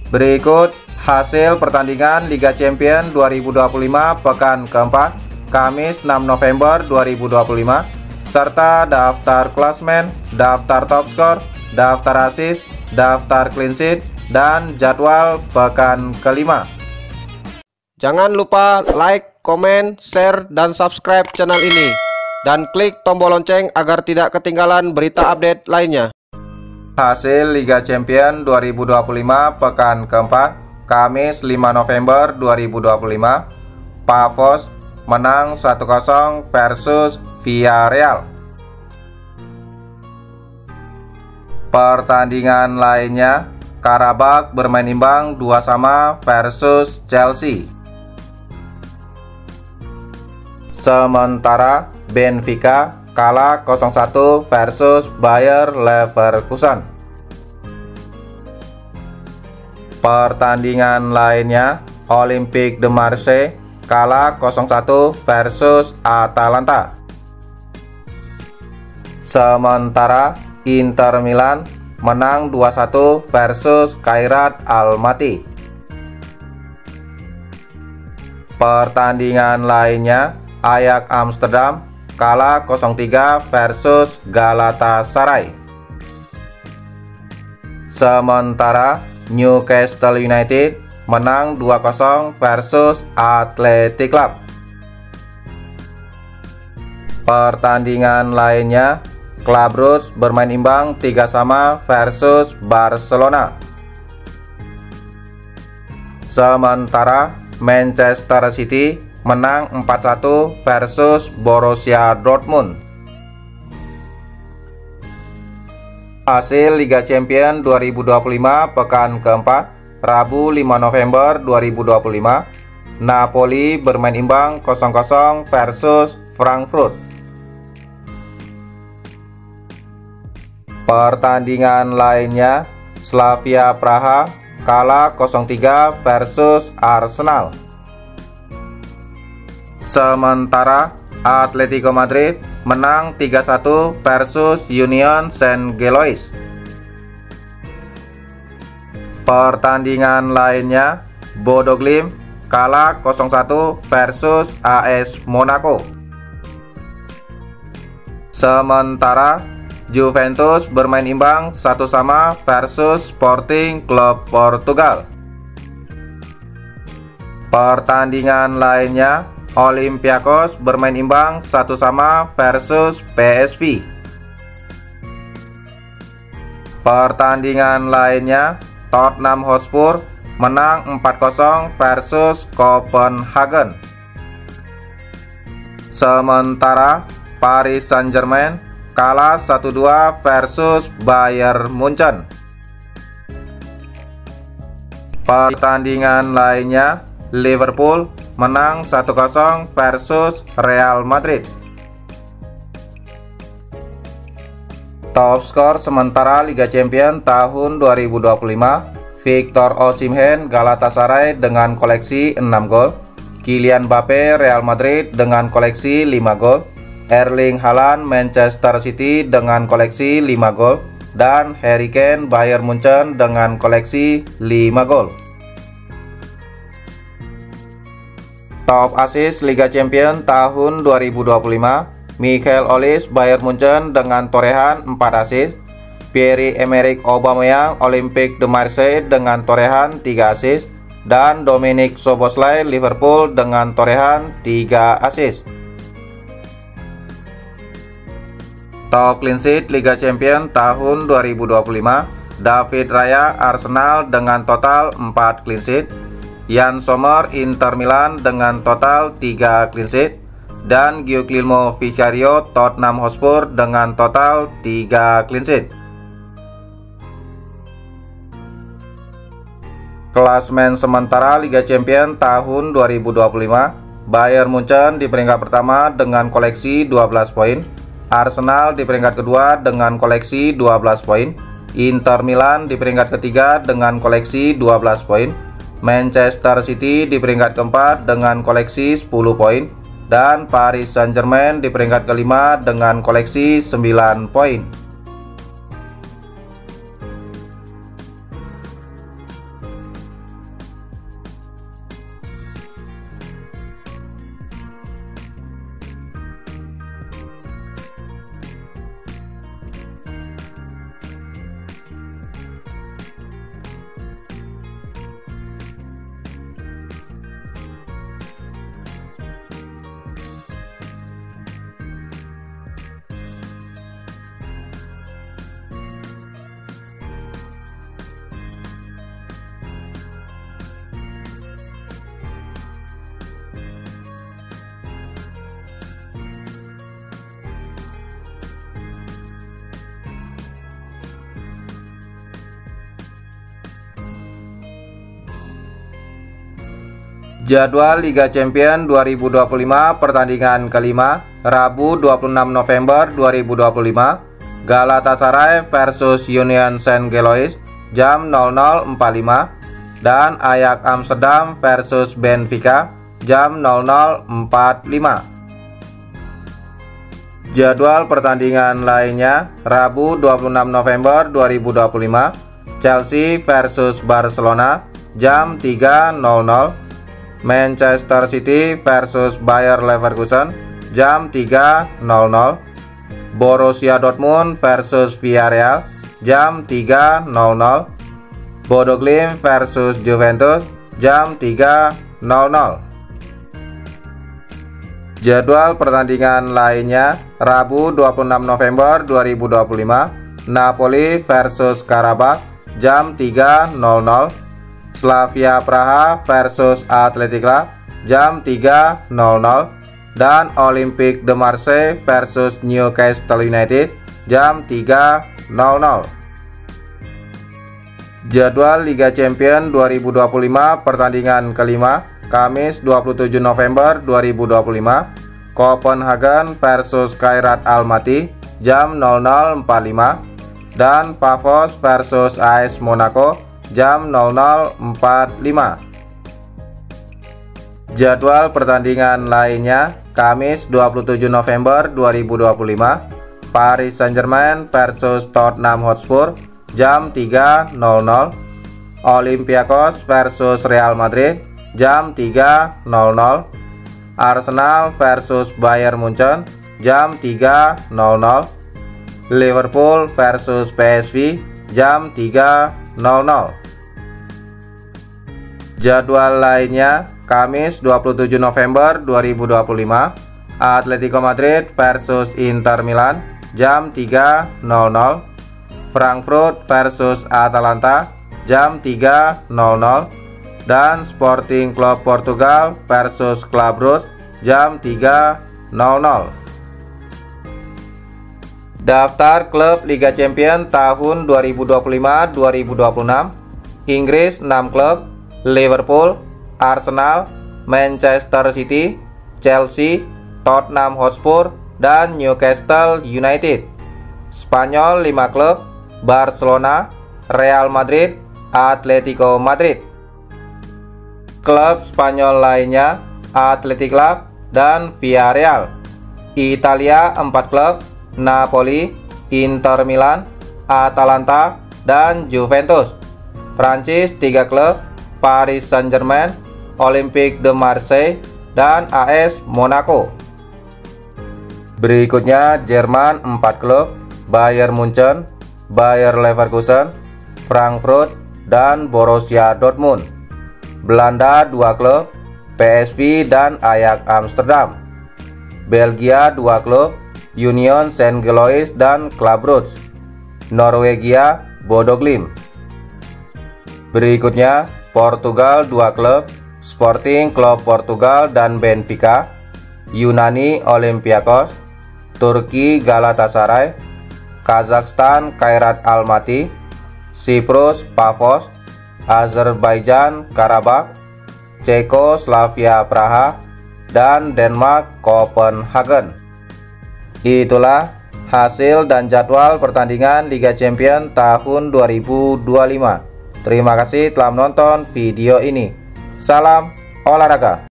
Berikut hasil pertandingan Liga Champions 2025 pekan keempat, Kamis 6 November 2025, serta daftar klasmen, daftar top skor, daftar assist, daftar clean sheet, dan jadwal pekan kelima. Jangan lupa like, komen, share, dan subscribe channel ini, dan klik tombol lonceng agar tidak ketinggalan berita update lainnya. Hasil Liga Champions 2025 pekan keempat, Kamis 5 November 2025, Pavos menang 1-0 versus Villarreal. Pertandingan lainnya, Karabakh bermain imbang 2-2 versus Chelsea. Sementara Benfica kalah 0-1 versus Bayer Leverkusen. Pertandingan lainnya, Olympique de Marseille kalah 0-1 versus Atalanta. Sementara Inter Milan menang 2-1 versus Khairat Almaty. Pertandingan lainnya, Ajax Amsterdam kalah 0-3 versus Galatasaray. Sementara Newcastle United menang 2-0 versus Athletic Club. Pertandingan lainnya, Club Brugge bermain imbang 3-3 versus Barcelona. Sementara Manchester City menang 4-1 versus Borussia Dortmund. Hasil Liga Champions 2025 pekan keempat, Rabu 5 November 2025, Napoli bermain imbang 0-0 versus Frankfurt. Pertandingan lainnya, Slavia Praha kalah 0-3 versus Arsenal. Sementara Atletico Madrid menang 3-1 versus Union Saint-Gilloise. Pertandingan lainnya, Bodo Glimt kalah 0-1 versus AS Monaco. Sementara Juventus bermain imbang 1-1 versus Sporting Club Portugal. Pertandingan lainnya, Olympiakos bermain imbang 1-1 versus PSV. Pertandingan lainnya, Tottenham Hotspur menang 4-0 versus Copenhagen. Sementara Paris Saint-Germain kalah 1-2 versus Bayern Munchen. Pertandingan lainnya, Liverpool menang 1-0 versus Real Madrid. Top skor sementara Liga Champions tahun 2025, Victor Osimhen Galatasaray dengan koleksi 6 gol, Kylian Mbappe Real Madrid dengan koleksi 5 gol, Erling Haaland Manchester City dengan koleksi 5 gol, dan Harry Kane Bayern Munchen dengan koleksi 5 gol. Top assist Liga Champions tahun 2025, Michael Olise Bayern Munchen dengan torehan 4 assist, Pierre-Emerick Aubameyang Olympique de Marseille dengan torehan 3 assist, dan Dominic Szoboszlai Liverpool dengan torehan 3 assist. Top clean sheet Liga Champions tahun 2025, David Raya Arsenal dengan total 4 clean sheet, Yann Sommer Inter Milan dengan total 3 clean sheet, dan Guglielmo Vicario Tottenham Hotspur dengan total 3 clean sheet. Klasmen sementara Liga Champions tahun 2025, Bayern Munchen di peringkat pertama dengan koleksi 12 poin, Arsenal di peringkat kedua dengan koleksi 12 poin, Inter Milan di peringkat ketiga dengan koleksi 12 poin, Manchester City di peringkat keempat dengan koleksi 10 poin, dan Paris Saint-Germain di peringkat kelima dengan koleksi 9 poin. Jadwal Liga Champions 2025 pertandingan kelima, Rabu 26 November 2025, Galatasaray versus Union Saint-Gilloise jam 00.45 dan Ajax Amsterdam versus Benfica jam 00.45. Jadwal pertandingan lainnya, Rabu 26 November 2025, Chelsea versus Barcelona jam 3.00, Manchester City versus Bayer Leverkusen jam 3.00, Borussia Dortmund versus Villarreal jam 3.00, Bodo Glimt versus Juventus jam 3.00. Jadwal pertandingan lainnya, Rabu 26 November 2025, Napoli versus Karabakh jam 3.00, Slavia Praha versus Athletic Club jam 3.00 dan Olympique de Marseille versus Newcastle United jam 3.00. Jadwal Liga Champions 2025 pertandingan kelima, Kamis 27 November 2025, Copenhagen versus Kairat Almaty jam 00.45 dan Pafos versus AS Monaco jam 00.45. Jadwal pertandingan lainnya, Kamis 27 November 2025, Paris Saint-Germain versus Tottenham Hotspur jam 3.00, Olympiakos versus Real Madrid jam 3.00, Arsenal versus Bayern Munchen jam 3.00, Liverpool versus PSV jam 3.00. Jadwal lainnya, Kamis 27 November 2025, Atletico Madrid versus Inter Milan jam 3.00, Frankfurt versus Atalanta jam 3.00 dan Sporting Club Portugal versus Club Brugge jam 3.00. Daftar klub Liga Champions tahun 2025-2026. Inggris 6 klub: Liverpool, Arsenal, Manchester City, Chelsea, Tottenham Hotspur, dan Newcastle United. Spanyol 5 klub: Barcelona, Real Madrid, Atletico Madrid. Klub Spanyol lainnya, Athletic Club dan Villarreal. Italia 4 klub: Napoli, Inter Milan, Atalanta, dan Juventus. Prancis 3 klub: Paris Saint-Germain, Olympique de Marseille, dan AS Monaco. Berikutnya Jerman 4 klub: Bayern Munchen, Bayer Leverkusen, Frankfurt, dan Borussia Dortmund. Belanda 2 klub: PSV dan Ajax Amsterdam. Belgia 2 klub: Union Saint-Gilloise dan Club Brugge. Norwegia, Bodo Glimt. Berikutnya Portugal 2 klub: Sporting Club Portugal dan Benfica. Yunani Olympiakos, Turki Galatasaray, Kazakhstan Kairat Almaty, Siprus Pafos, Azerbaijan Karabakh, Cekoslovakia Praha, dan Denmark Copenhagen. Itulah hasil dan jadwal pertandingan Liga Champions tahun 2025. Terima kasih telah menonton video ini. Salam olahraga.